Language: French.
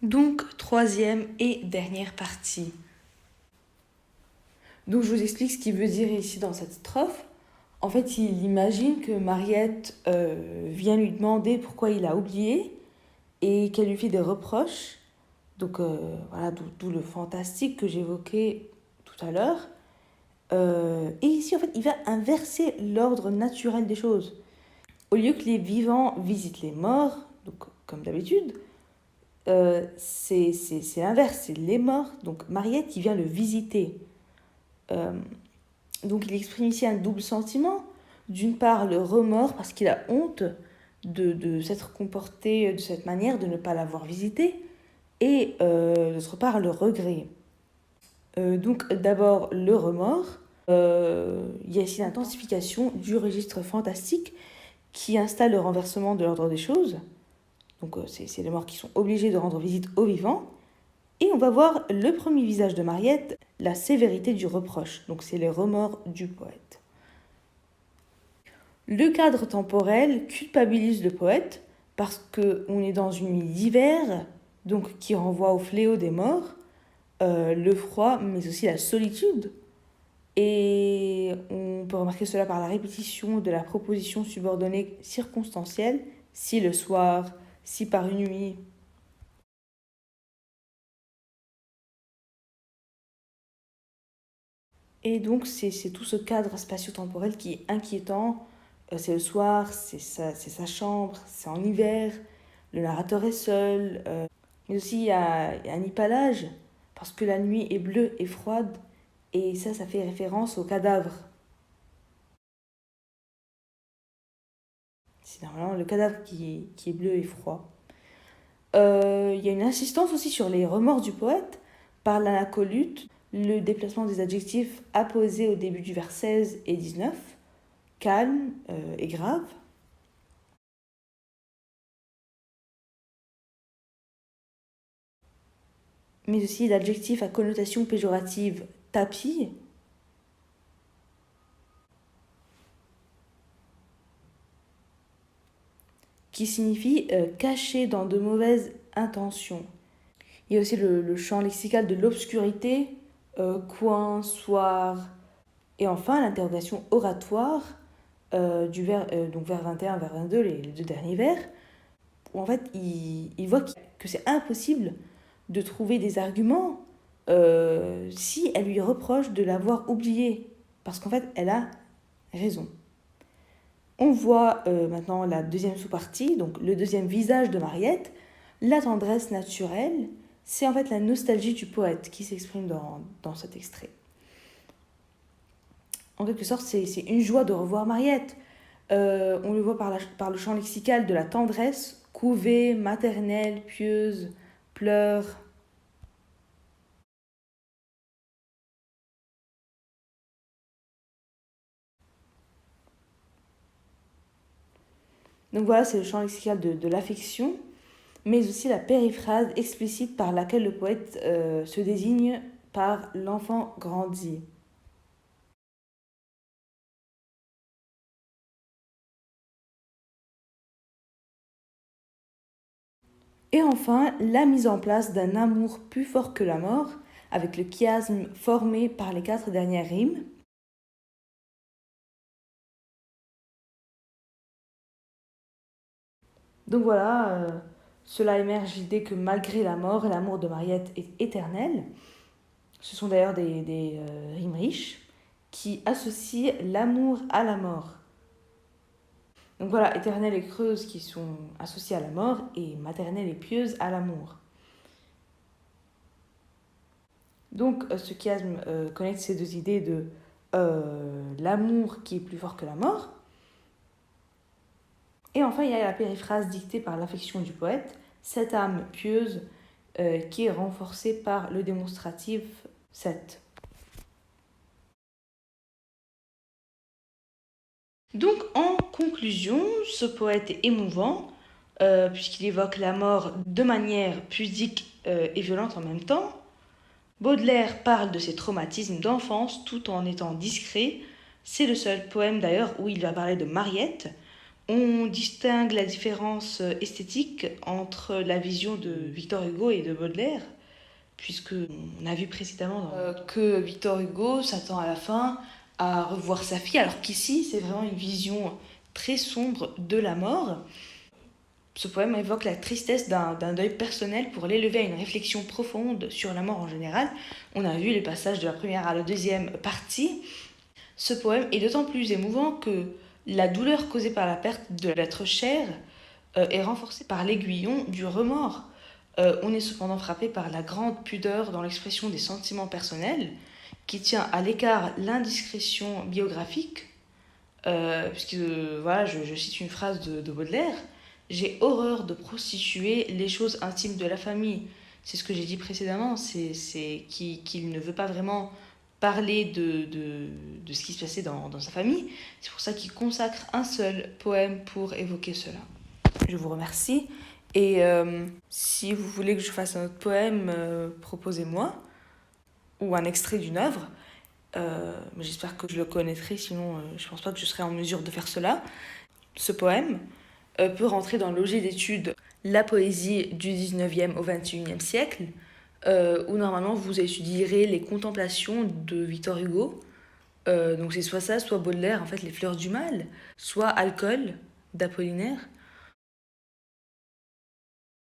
Donc, troisième et dernière partie. Donc, je vous explique ce qu'il veut dire ici dans cette strophe. En fait, il imagine que Mariette vient lui demander pourquoi il a oublié et qu'elle lui fait des reproches. Donc, voilà, d'où le fantastique que j'évoquais tout à l'heure. Et ici, en fait, il va inverser l'ordre naturel des choses. Au lieu que les vivants visitent les morts, donc comme d'habitude, c'est l'inverse, c'est les morts. Donc Mariette, qui vient le visiter. Euh, donc il exprime ici un double sentiment. D'une part, le remords parce qu'il a honte de s'être comporté de cette manière, de ne pas l'avoir visité. Et d'autre part, le regret. Donc d'abord, le remords. Il y a ici l'intensification du registre fantastique qui installe le renversement de l'ordre des choses. Donc c'est les morts qui sont obligés de rendre visite aux vivants. Et on va voir le premier visage de Mariette, la sévérité du reproche. Donc c'est les remords du poète. Le cadre temporel culpabilise le poète parce qu'on est dans une nuit d'hiver, donc qui renvoie au fléau des morts, le froid, mais aussi la solitude. Et on peut remarquer cela par la répétition de la proposition subordonnée circonstancielle, si le soir, si par une nuit. Et donc c'est tout ce cadre spatio-temporel qui est inquiétant. C'est le soir, c'est sa chambre, c'est en hiver, le narrateur est seul. Mais aussi il y a un hypalage, parce que la nuit est bleue et froide, et ça fait référence au cadavre. C'est normalement le cadavre qui est bleu et froid. Il y a une insistance aussi sur les remords du poète par l'anacolute, le déplacement des adjectifs apposés au début du vers 16 et 19, calme et grave. Mais aussi l'adjectif à connotation péjorative tapis, qui signifie caché dans de mauvaises intentions. Il y a aussi le champ lexical de l'obscurité, coin, soir, et enfin l'interrogation oratoire du vers, donc vers 21, vers 22, les deux derniers vers, où en fait il voit que c'est impossible de trouver des arguments si elle lui reproche de l'avoir oublié, parce qu'en fait elle a raison. On voit maintenant la deuxième sous-partie, donc le deuxième visage de Mariette, la tendresse naturelle, c'est en fait la nostalgie du poète qui s'exprime dans cet extrait. En quelque sorte, c'est une joie de revoir Mariette. On le voit par le champ lexical de la tendresse, couvée, maternelle, pieuse, pleure. Donc voilà, c'est le champ lexical de l'affection, mais aussi la périphrase explicite par laquelle le poète se désigne par l'enfant grandi. Et enfin, la mise en place d'un amour plus fort que la mort, avec le chiasme formé par les 4 dernières rimes. Donc voilà, cela émerge l'idée que malgré la mort, l'amour de Mariette est éternel. Ce sont d'ailleurs des rimes riches qui associent l'amour à la mort. Donc voilà, éternelle et creuse qui sont associées à la mort et maternelle et pieuse à l'amour. Donc ce chiasme connecte ces deux idées de l'amour qui est plus fort que la mort. Et enfin, il y a la périphrase dictée par l'affection du poète, cette âme pieuse qui est renforcée par le démonstratif 7. Donc, en conclusion, ce poète est émouvant, puisqu'il évoque la mort de manière pudique et violente en même temps. Baudelaire parle de ses traumatismes d'enfance tout en étant discret. C'est le seul poème d'ailleurs où il va parler de Mariette. On distingue la différence esthétique entre la vision de Victor Hugo et de Baudelaire, puisque on a vu précédemment que Victor Hugo s'attend à la fin à revoir sa fille, alors qu'ici c'est vraiment une vision très sombre de la mort. Ce poème évoque la tristesse d'un deuil personnel pour l'élever à une réflexion profonde sur la mort en général. On a vu les passages de la première à la deuxième partie. Ce poème est d'autant plus émouvant que la douleur causée par la perte de l'être cher est renforcée par l'aiguillon du remords. On est cependant frappé par la grande pudeur dans l'expression des sentiments personnels, qui tient à l'écart l'indiscrétion biographique, puisque voilà, je cite une phrase de Baudelaire: j'ai horreur de prostituer les choses intimes de la famille. C'est ce que j'ai dit précédemment, c'est qu'il ne veut pas vraiment parler de ce qui se passait dans sa famille. C'est pour ça qu'il consacre un seul poème pour évoquer cela. Je vous remercie. Et si vous voulez que je fasse un autre poème, proposez-moi, ou un extrait d'une œuvre. Mais j'espère que je le connaîtrai, sinon je pense pas que je serai en mesure de faire cela. Ce poème peut rentrer dans l'objet d'étude la poésie du 19e au 21e siècle, où normalement vous étudierez les contemplations de Victor Hugo. Donc c'est soit ça, soit Baudelaire, en fait, les fleurs du mal, soit Alcool d'Apollinaire.